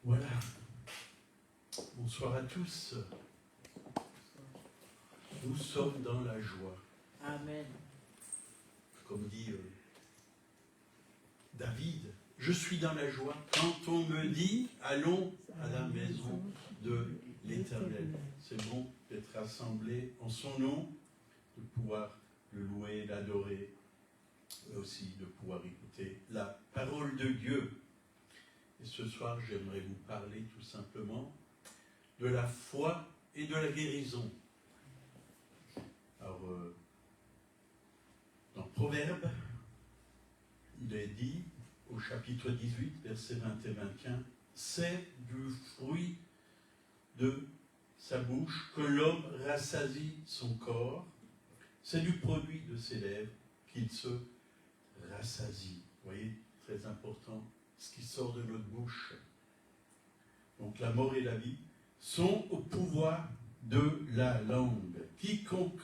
Voilà. Bonsoir à tous. Nous sommes dans la joie. Amen. Comme dit David, je suis dans la joie quand on me dit allons à la maison de l'Éternel. C'est bon d'être rassemblés en son nom, de pouvoir le louer, l'adorer, et aussi de pouvoir écouter la parole de Dieu. Et ce soir, j'aimerais vous parler tout simplement de la foi et de la guérison. Alors, dans Proverbe, il est dit au chapitre 18, versets 20 et 21, « C'est du fruit de sa bouche que l'homme rassasie son corps, c'est du produit de ses lèvres qu'il se rassasie. » Vous voyez, très important, ce qui sort de notre bouche. Donc la mort et la vie sont au pouvoir de la langue. Quiconque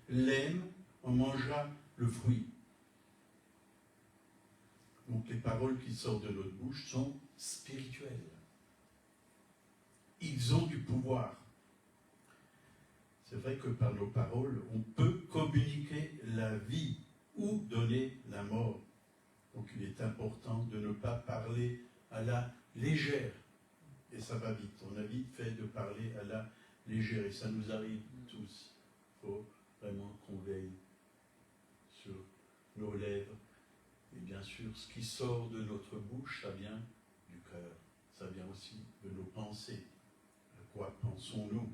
l'aime en mangera le fruit. Donc les paroles qui sortent de notre bouche sont spirituelles. Ils ont du pouvoir. C'est vrai que par nos paroles, on peut communiquer la vie ou donner la mort. Donc il est important de ne pas parler à la légère. Et ça va vite. On a vite fait de parler à la légère. Et ça nous arrive tous. Il faut vraiment qu'on veille sur nos lèvres. Et bien sûr, ce qui sort de notre bouche, ça vient du cœur. Ça vient aussi de nos pensées. À quoi pensons-nous?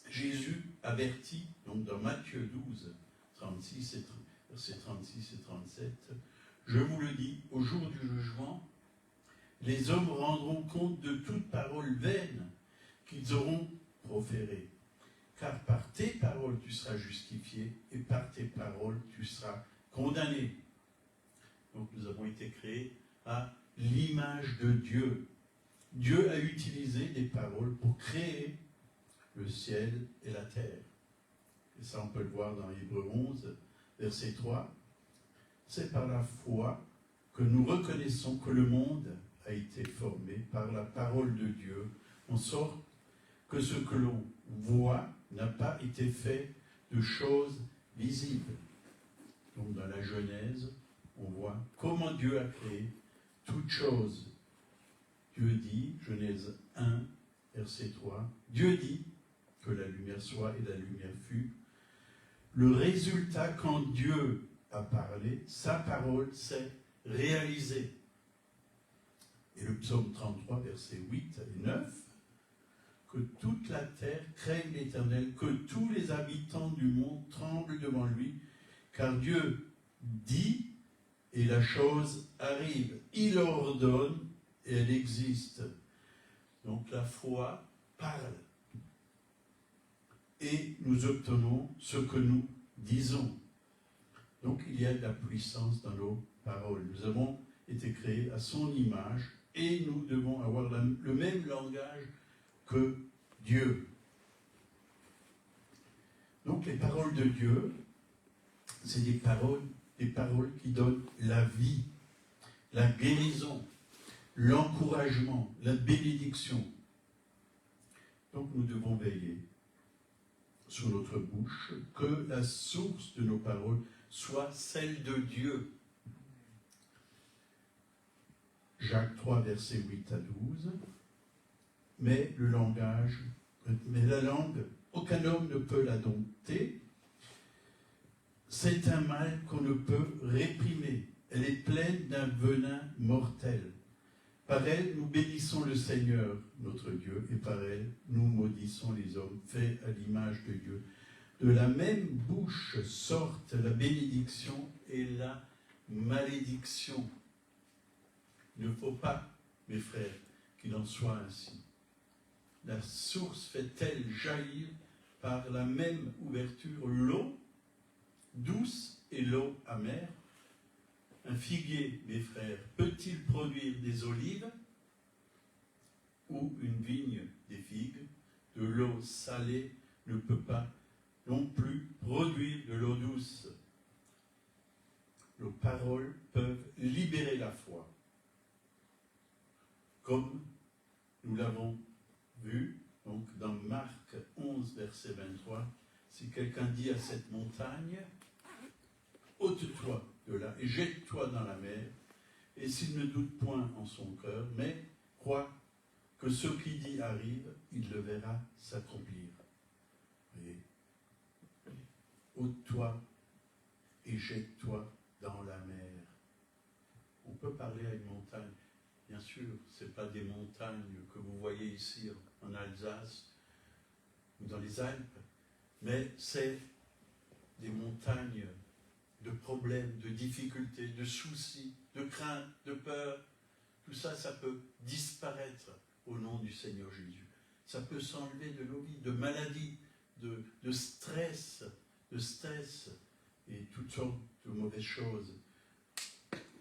Jésus avertit, donc dans Matthieu 12, versets 36 et 37, « Je vous le dis, au jour du jugement, les hommes rendront compte de toute parole vaine qu'ils auront proférée. Car par tes paroles tu seras justifié et par tes paroles tu seras condamné. » Donc nous avons été créés à l'image de Dieu. Dieu a utilisé des paroles pour créer le ciel et la terre. Et ça on peut le voir dans Hébreux 11, verset 3. C'est par la foi que nous reconnaissons que le monde a été formé par la parole de Dieu, en sorte que ce que l'on voit n'a pas été fait de choses visibles. Donc dans la Genèse, on voit comment Dieu a créé toutes choses. Dieu dit, Genèse 1, verset 3, Dieu dit que la lumière soit et la lumière fut. Le résultat, quand Dieu a parlé, sa parole s'est réalisée. Et le psaume 33, versets 8 et 9, que toute la terre craigne l'Éternel, que tous les habitants du monde tremblent devant lui, car Dieu dit et la chose arrive. Il ordonne et elle existe. Donc la foi parle. Et nous obtenons ce que nous disons. Donc il y a de la puissance dans nos paroles. Nous avons été créés à son image et nous devons avoir le même langage que Dieu. Donc les paroles de Dieu, c'est des paroles qui donnent la vie, la guérison, l'encouragement, la bénédiction. Donc nous devons veiller sur notre bouche, que la source de nos paroles soit celle de Dieu. Jacques 3, versets 8 à 12. Mais la langue, aucun homme ne peut la dompter. C'est un mal qu'on ne peut réprimer. Elle est pleine d'un venin mortel. Par elle, nous bénissons le Seigneur, notre Dieu, et par elle, nous maudissons les hommes, faits à l'image de Dieu. De la même bouche sortent la bénédiction et la malédiction. Il ne faut pas, mes frères, qu'il en soit ainsi. La source fait-elle jaillir par la même ouverture l'eau douce et l'eau amère? Un figuier, mes frères, peut-il produire des olives ou une vigne des figues? De l'eau salée ne peut pas non plus produire de l'eau douce. Nos paroles peuvent libérer la foi. comme nous l'avons vu donc dans Marc 11, verset 23, si quelqu'un dit à cette montagne, ôte-toi de là et jette-toi dans la mer, et s'il ne doute point en son cœur, mais croit que ce qu'il dit arrive, il le verra s'accomplir. Voyez, ôte-toi et jette-toi dans la mer. On peut parler à une montagne. Bien sûr, ce n'est pas des montagnes que vous voyez ici en Alsace ou dans les Alpes, mais c'est des montagnes de problèmes, de difficultés, de soucis, de craintes, de peurs. Tout ça, ça peut disparaître au nom du Seigneur Jésus. Ça peut s'enlever de nos vies, de maladies, de stress et toutes sortes de mauvaises choses.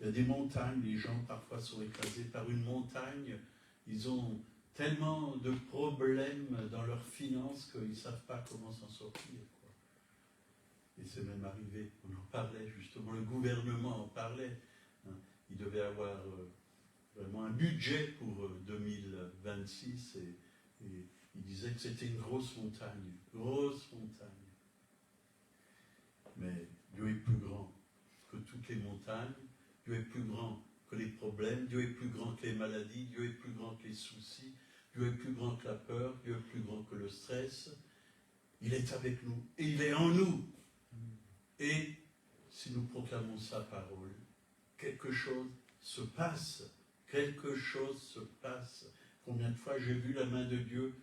Il y a des montagnes, les gens parfois sont écrasés par une montagne, ils ont tellement de problèmes dans leurs finances qu'ils ne savent pas comment s'en sortir, quoi. Et c'est même arrivé, on en parlait justement, le gouvernement en parlait, hein. Il devait avoir vraiment un budget pour 2026 et il disait que c'était une grosse montagne. Mais Dieu est plus grand que toutes les montagnes, Dieu est plus grand que les problèmes, Dieu est plus grand que les maladies, Dieu est plus grand que les soucis, Dieu est plus grand que la peur, Dieu est plus grand que le stress. Il est avec nous et il est en nous. Et si nous proclamons sa parole, quelque chose se passe. Quelque chose se passe. Combien de fois j'ai vu la main de Dieu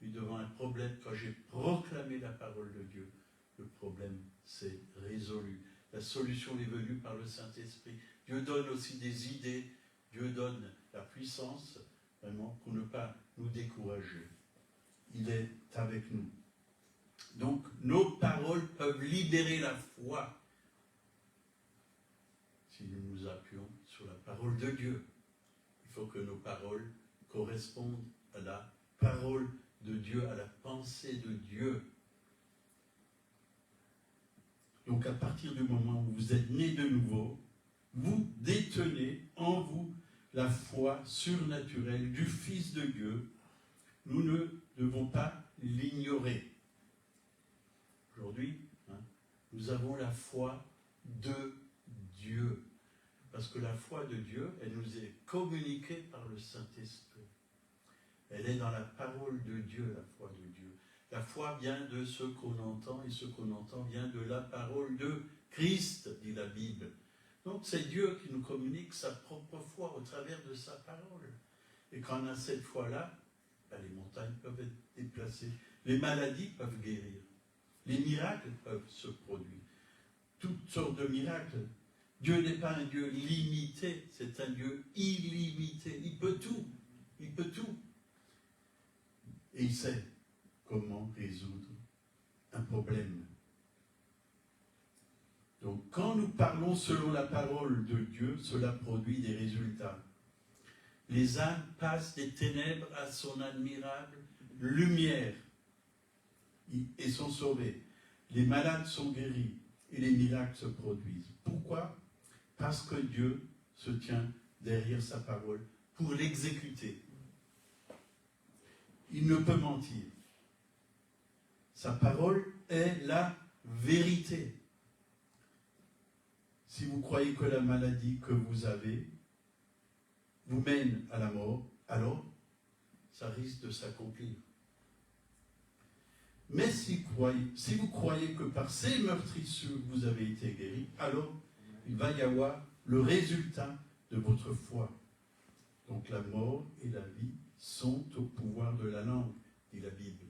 devant un problème, quand j'ai proclamé la parole de Dieu, le problème s'est résolu. La solution est venue par le Saint-Esprit. Dieu donne aussi des idées, Dieu donne la puissance, vraiment, pour ne pas nous décourager. Il est avec nous. Donc, nos paroles peuvent libérer la foi si nous nous appuyons sur la parole de Dieu. Il faut que nos paroles correspondent à la parole de Dieu, à la pensée de Dieu. Donc, à partir du moment où vous êtes nés de nouveau, vous détenez en vous la foi surnaturelle du Fils de Dieu. Nous ne devons pas l'ignorer. Aujourd'hui, nous avons la foi de Dieu. Parce que la foi de Dieu, elle nous est communiquée par le Saint-Esprit. Elle est dans la parole de Dieu, la foi de Dieu. La foi vient de ce qu'on entend, et ce qu'on entend vient de la parole de Christ, dit la Bible. Donc c'est Dieu qui nous communique sa propre foi au travers de sa parole. Et quand on a cette foi-là, les montagnes peuvent être déplacées, les maladies peuvent guérir, les miracles peuvent se produire, toutes sortes de miracles. Dieu n'est pas un Dieu limité, c'est un Dieu illimité. Il peut tout, il peut tout. Et il sait comment résoudre un problème. Donc quand nous parlons selon la parole de Dieu, cela produit des résultats. Les âmes passent des ténèbres à son admirable lumière et sont sauvées. Les malades sont guéris et les miracles se produisent. Pourquoi ? Parce que Dieu se tient derrière sa parole pour l'exécuter. Il ne peut mentir. Sa parole est la vérité. Si vous croyez que la maladie que vous avez vous mène à la mort, alors ça risque de s'accomplir. Mais si vous croyez que par ces meurtrissures vous avez été guéri, alors il va y avoir le résultat de votre foi. Donc la mort et la vie sont au pouvoir de la langue, dit la Bible.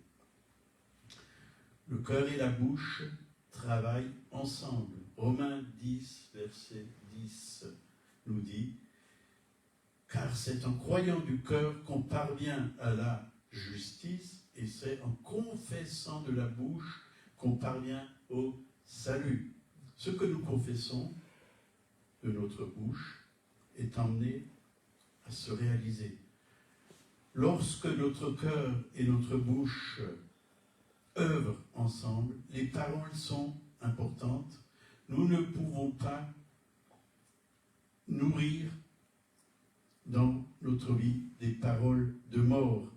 Le cœur et la bouche travaillent ensemble. Romains 10, verset 10 nous dit « Car c'est en croyant du cœur qu'on parvient à la justice, et c'est en confessant de la bouche qu'on parvient au salut. » Ce que nous confessons de notre bouche est emmené à se réaliser. Lorsque notre cœur et notre bouche œuvrent ensemble, les paroles sont importantes. Nous ne pouvons pas nourrir dans notre notre vie des paroles de mort,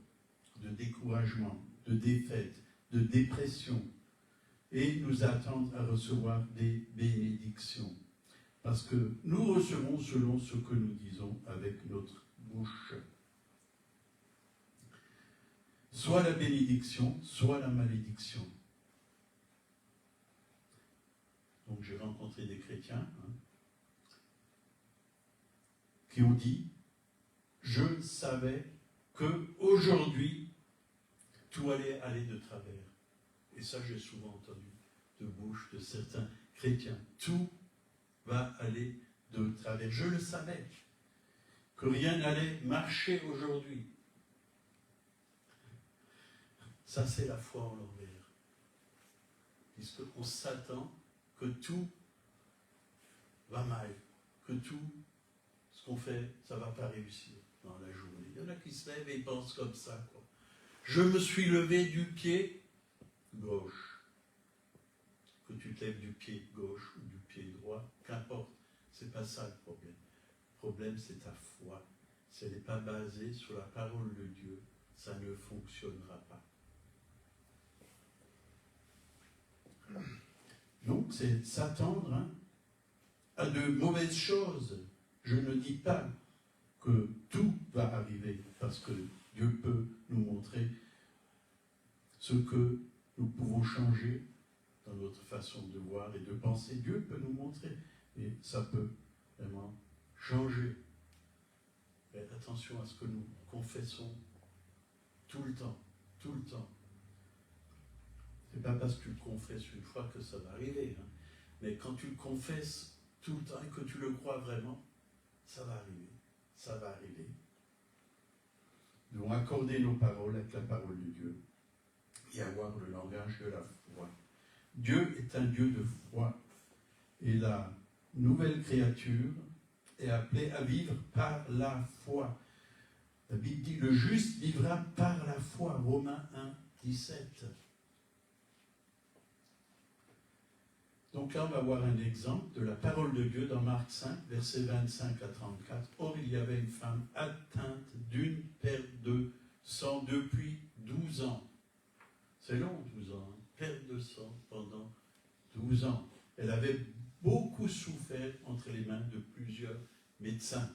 de découragement, de défaite, de dépression, et nous attendre à recevoir des bénédictions. Parce que nous recevons selon ce que nous disons avec notre bouche. Soit la bénédiction, soit la malédiction. Donc j'ai rencontré des chrétiens qui ont dit « Je savais qu'aujourd'hui, tout allait aller de travers. » Et ça, j'ai souvent entendu de bouche de certains chrétiens. Tout va aller de travers. Je le savais, que rien n'allait marcher aujourd'hui. Ça, c'est la foi en l'envers. Puisqu'on s'attend que tout va mal, que tout ce qu'on fait, ça ne va pas réussir dans la journée. Il y en a qui se lèvent et ils pensent comme ça, quoi. Je me suis levé du pied gauche. Que tu te lèves du pied gauche ou du pied droit, qu'importe, c'est pas ça le problème. Le problème, c'est ta foi. Si elle n'est pas basée sur la parole de Dieu, ça ne fonctionnera pas. Donc, c'est s'attendre à de mauvaises choses. Je ne dis pas que tout va arriver, parce que Dieu peut nous montrer ce que nous pouvons changer dans notre façon de voir et de penser. Dieu peut nous montrer, et ça peut vraiment changer. Mais attention à ce que nous confessons tout le temps, tout le temps. C'est pas parce que tu le confesses une fois que ça va arriver, mais quand tu le confesses tout le temps et que tu le crois vraiment, ça va arriver, ça va arriver. Nous devons accorder nos paroles avec la parole de Dieu et avoir le langage de la foi. Dieu est un Dieu de foi et la nouvelle créature est appelée à vivre par la foi. La Bible dit, le juste vivra par la foi. Romains 1, 17. Donc là, on va voir un exemple de la parole de Dieu dans Marc 5, versets 25 à 34. Or, il y avait une femme atteinte d'une perte de sang depuis 12 ans. C'est long, 12 ans. Perte de sang pendant 12 ans. Elle avait beaucoup souffert entre les mains de plusieurs médecins.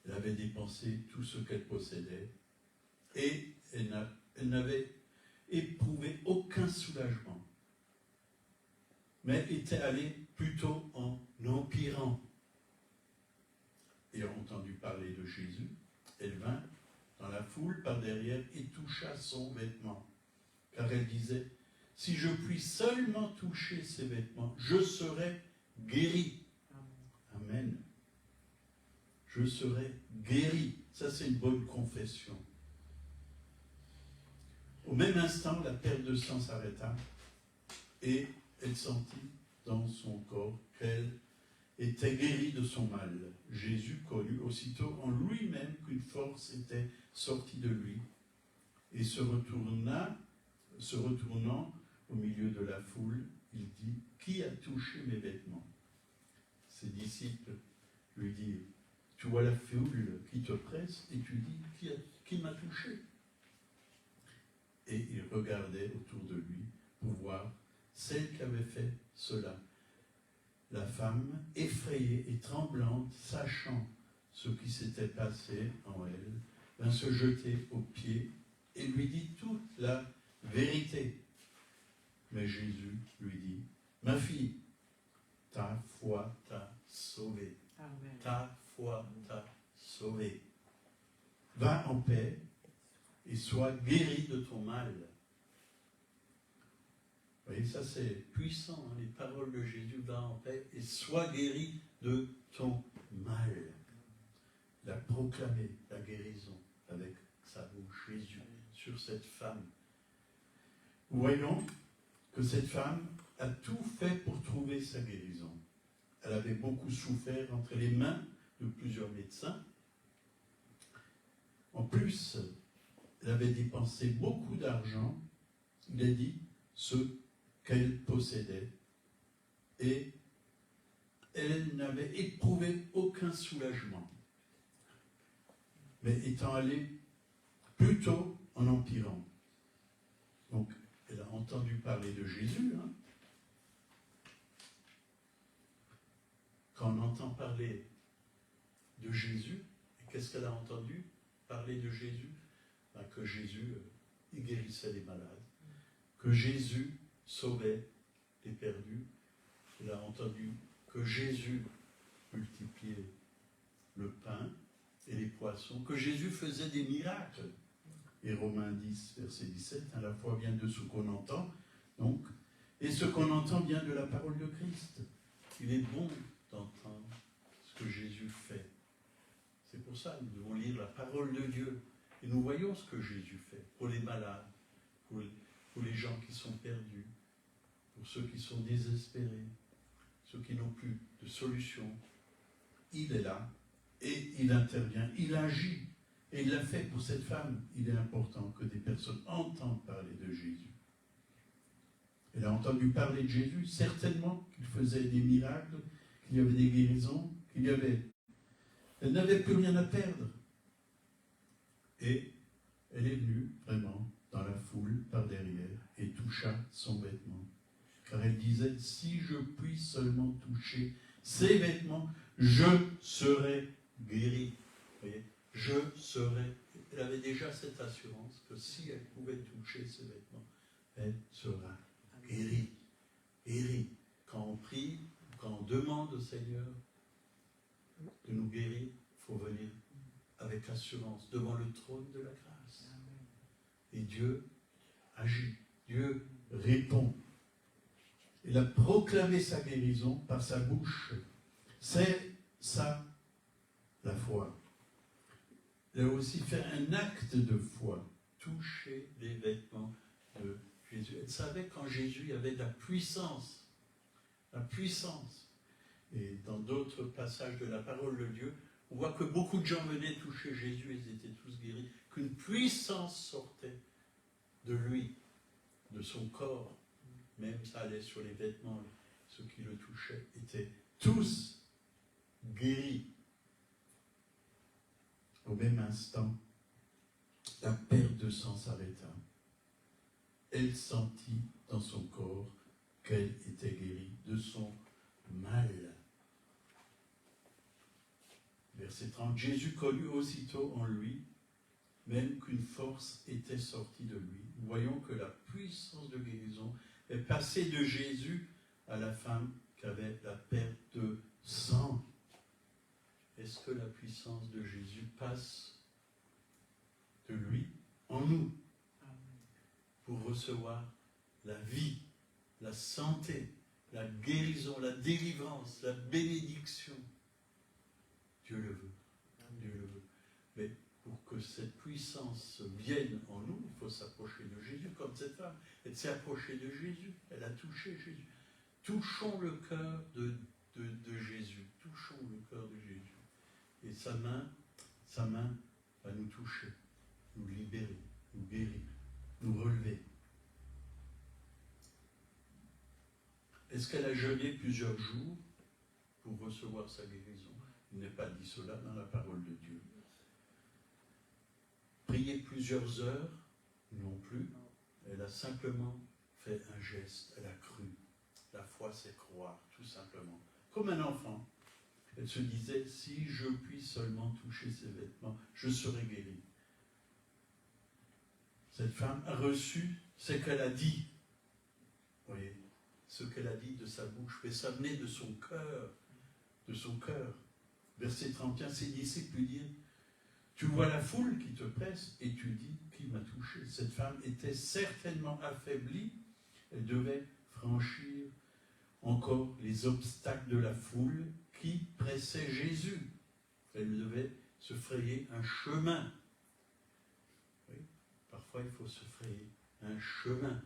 Elle avait dépensé tout ce qu'elle possédait et elle n'avait éprouvé aucun soulagement, mais était allée plutôt en empirant. Ayant entendu parler de Jésus, elle vint dans la foule par derrière et toucha son vêtement, car elle disait, si je puis seulement toucher ses vêtements, je serai guérie. Amen. Je serai guérie. Ça, c'est une bonne confession. Au même instant, la perte de sang s'arrêta et elle sentit dans son corps qu'elle était guérie de son mal. Jésus connut aussitôt en lui-même qu'une force était sortie de lui et se retournant au milieu de la foule, il dit, qui a touché mes vêtements? Ses disciples lui dirent, tu vois la foule qui te presse et tu dis, qui m'a touché? Et il regardait autour de lui pour voir celle qui avait fait cela. La femme, effrayée et tremblante, sachant ce qui s'était passé en elle, vint se jeter aux pieds et lui dit toute la vérité. Mais Jésus lui dit, ma fille, ta foi t'a sauvée. Amen. Ta foi t'a sauvée. Va en paix et sois guéri de ton mal. Vous voyez, ça c'est puissant, les paroles de Jésus, va en paix et sois guéri de ton mal. Il a proclamé la guérison avec sa bouche, Jésus, sur cette femme. Voyons que cette femme a tout fait pour trouver sa guérison. Elle avait beaucoup souffert entre les mains de plusieurs médecins. En plus, elle avait dépensé beaucoup d'argent, il a dit, ce qu'elle possédait, et elle n'avait éprouvé aucun soulagement. mais étant allée plutôt en empirant. Donc, elle a entendu parler de Jésus. Hein. Quand on entend parler de Jésus, et qu'est-ce qu'elle a entendu parler de Jésus? Ben, que Jésus il guérissait les malades, que Jésus sauvait les perdus. Elle a entendu que Jésus multipliait le pain et les poissons, que Jésus faisait des miracles. Et Romains 10, verset 17, hein, la foi vient de ce qu'on entend, donc, et ce qu'on entend vient de la parole de Christ. Il est bon d'entendre ce que Jésus fait. C'est pour ça que nous devons lire la parole de Dieu. Et nous voyons ce que Jésus fait pour les malades, pour les gens qui sont perdus, pour ceux qui sont désespérés, ceux qui n'ont plus de solution. Il est là et il intervient, il agit. Et il l'a fait pour cette femme. Il est important que des personnes entendent parler de Jésus. Elle a entendu parler de Jésus, certainement qu'il faisait des miracles, qu'il y avait des guérisons, elle n'avait plus rien à perdre. Et elle est venue vraiment dans la foule par derrière et toucha son vêtement. Car elle disait, si je puis seulement toucher ses vêtements, je serai guérie. Vous voyez, je serai. Elle avait déjà cette assurance que si elle pouvait toucher ses vêtements, elle sera guérie. Guérie. Quand on prie, quand on demande au Seigneur de nous guérir, il faut venir avec assurance devant le trône de la grâce. Et Dieu agit, Dieu répond. Il a proclamé sa guérison par sa bouche. C'est ça, la foi. Il a aussi fait un acte de foi, toucher les vêtements de Jésus. Elle savait qu'en Jésus, il y avait de la puissance. La puissance. Et dans d'autres passages de la parole de Dieu, on voit que beaucoup de gens venaient toucher Jésus, ils étaient tous guéris, qu'une puissance sortait de lui, de son corps. Même ça allait sur les vêtements, ceux qui le touchaient étaient tous guéris. Au même instant, la perte de sang s'arrêta. Elle sentit dans son corps qu'elle était guérie de son mal. Verset 30, Jésus connut aussitôt en lui, même qu'une force était sortie de lui. Nous voyons que la puissance de guérison est passée de Jésus à la femme qui avait la perte de sang. Est-ce que la puissance de Jésus passe de lui en nous pour recevoir la vie, la santé, la guérison, la délivrance, la bénédiction? Dieu le veut. Dieu le veut. Mais pour que cette puissance vienne en nous, il faut s'approcher de Jésus. Comme cette femme, elle s'est approchée de Jésus. Elle a touché Jésus. Touchons le cœur de Jésus. Touchons le cœur de Jésus. Et sa main va nous toucher, nous libérer, nous guérir, nous relever. Est-ce qu'elle a jeûné plusieurs jours pour recevoir sa guérison? Il n'est pas dit cela dans la parole de Dieu. Prier plusieurs heures? Non plus. Elle a simplement fait un geste, elle a cru. La foi, c'est croire, tout simplement. Comme un enfant. Elle se disait, si je puis seulement toucher ses vêtements, je serai guérie. Cette femme a reçu ce qu'elle a dit. Vous voyez, ce qu'elle a dit de sa bouche, mais ça venait de son cœur. De son cœur. Verset 31, ses disciples lui dirent, tu vois la foule qui te presse et tu dis, qui m'a touché? Cette femme était certainement affaiblie. Elle devait franchir encore les obstacles de la foule qui pressait Jésus. Elle devait se frayer un chemin. Oui, parfois, il faut se frayer un chemin.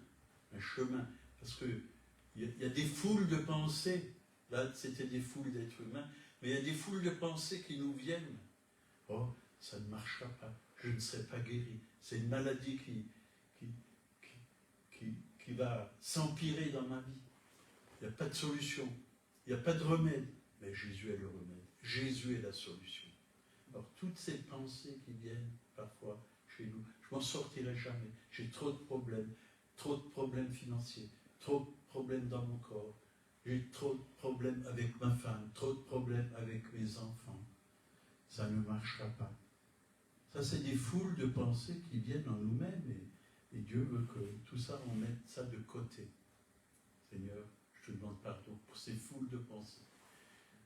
Un chemin. Parce qu'il y a des foules de pensées. Là, c'était des foules d'êtres humains. Mais il y a des foules de pensées qui nous viennent. Oh, ça ne marchera pas. Je ne serai pas guéri. C'est une maladie qui va s'empirer dans ma vie. Il n'y a pas de solution. Il n'y a pas de remède. Mais Jésus est le remède. Jésus est la solution. Alors, toutes ces pensées qui viennent parfois chez nous. Je m'en sortirai jamais. J'ai trop de problèmes financiers, trop de problèmes dans mon corps. J'ai trop de problèmes avec ma femme, trop de problèmes avec mes enfants. Ça ne marchera pas. Ça, c'est des foules de pensées qui viennent en nous-mêmes et Dieu veut que tout ça, on mette ça de côté. Seigneur, je te demande pardon pour ces foules de pensées.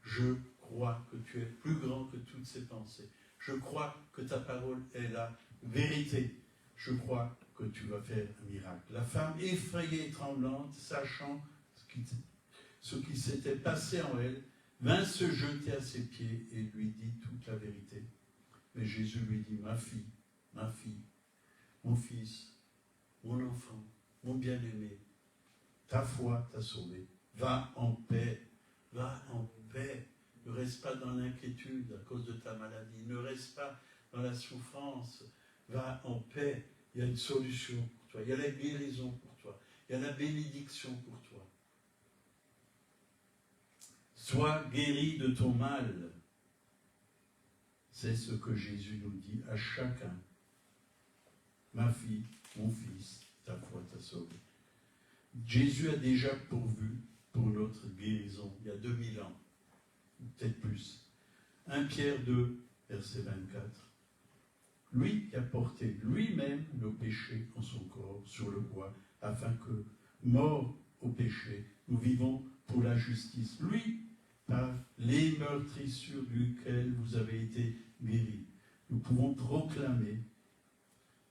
Je crois que tu es plus grand que toutes ces pensées. Je crois que ta parole est la vérité. Je crois que tu vas faire un miracle. La femme effrayée et tremblante, sachant ce qui s'était passé en elle, vint se jeter à ses pieds et lui dit toute la vérité. Mais Jésus lui dit, ma fille, mon fils, mon enfant, mon bien-aimé, ta foi t'a sauvé. Va en paix, va en paix. Ne reste pas dans l'inquiétude à cause de ta maladie. Ne reste pas dans la souffrance. Va en paix. Il y a une solution pour toi. Il y a la guérison pour toi. Il y a la bénédiction pour toi. Sois guéri de ton mal. C'est ce que Jésus nous dit à chacun. Ma fille, mon fils, ta foi t'a sauvé. Jésus a déjà pourvu pour notre guérison, il y a 2000 ans, peut-être plus. 1 Pierre 2, verset 24. Lui qui a porté lui-même nos péchés en son corps sur le bois, afin que, morts au péché, nous vivons pour la justice. Lui, par les meurtrissures duquel vous avez été guéris. Nous pouvons proclamer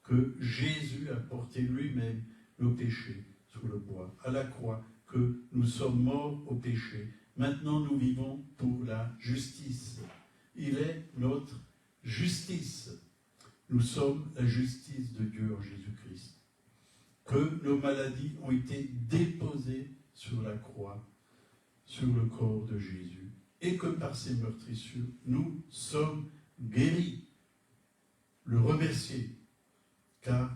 que Jésus a porté lui-même nos péchés sur le bois, à la croix, que nous sommes morts au péché. Maintenant, nous vivons pour la justice. Il est notre justice. Nous sommes la justice de Dieu en Jésus-Christ. Que nos maladies ont été déposées sur la croix, sur le corps de Jésus, et que par ces meurtrissures, nous sommes guéris. Le remercier, car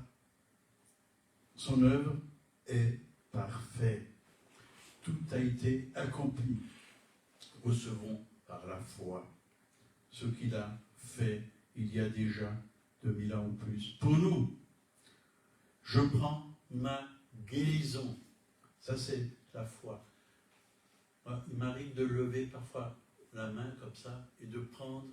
son œuvre est parfaite. Tout a été accompli. Recevons par la foi ce qu'il a fait il y a déjà 2000 ans ou plus. Pour nous, je prends ma guérison. Ça, c'est la foi. Il m'arrive de lever parfois la main comme ça et de prendre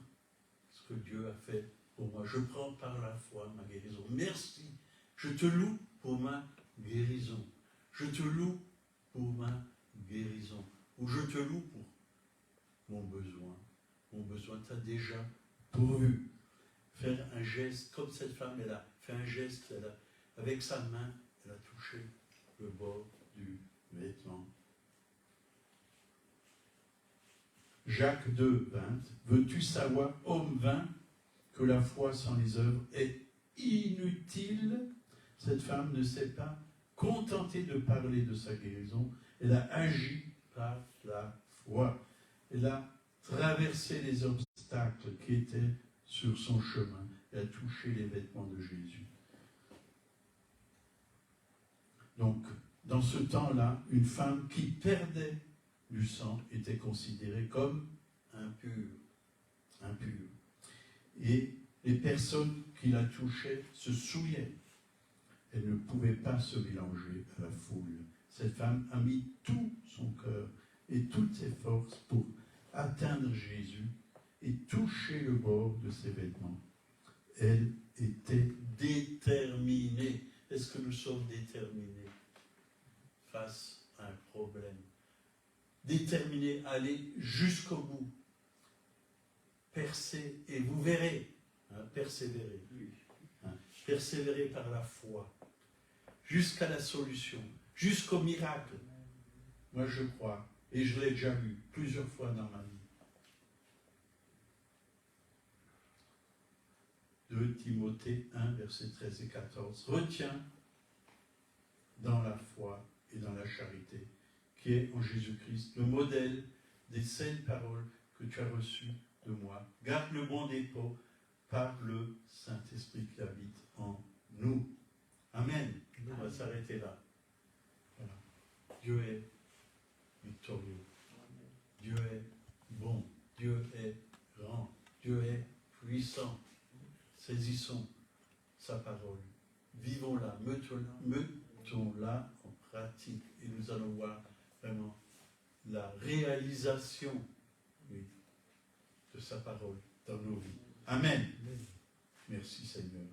ce que Dieu a fait pour moi. Je prends par la foi ma guérison. Merci. Je te loue pour ma guérison. Je te loue pour ma guérison. Ou je te loue pour mon besoin. Mon besoin t'a déjà pourvu. Faire un geste, comme cette femme, elle a fait un geste, avec sa main, elle a touché le bord du vêtement. Jacques 2, 20. Veux-tu savoir, homme vain, que la foi sans les œuvres est inutile? Cette femme ne s'est pas contentée de parler de sa guérison, elle a agi par la foi. Elle a traversé les obstacles qui étaient sur son chemin. Elle a touché les vêtements de Jésus. Donc, dans ce temps-là, une femme qui perdait du sang était considérée comme impure. Impure. Et les personnes qui la touchaient se souillaient. Elle ne pouvait pas se mélanger à la foule. Cette femme a mis tout son cœur et toutes ses forces pour atteindre Jésus et toucher le bord de ses vêtements. Elle était déterminée. Est-ce que nous sommes déterminés face à un problème? Déterminés à aller jusqu'au bout. Percez et vous verrez. Persévérer. Persévérer par la foi. Jusqu'à la solution. Jusqu'au miracle. Moi je crois. Et je l'ai déjà vu plusieurs fois dans ma vie. 2 Timothée 1, versets 13 et 14. Retiens dans la foi et dans la charité, qui est en Jésus-Christ, le modèle des saintes paroles que tu as reçues de moi. Garde le bon dépôt par le Saint-Esprit qui habite en nous. Amen. On va s'arrêter là. Voilà. Dieu est victorieux. Dieu est bon. Dieu est grand. Dieu est puissant. Saisissons sa parole. Vivons-la, mettons-la en pratique. Et nous allons voir vraiment la réalisation, oui, de sa parole dans nos vies. Amen. Merci Seigneur.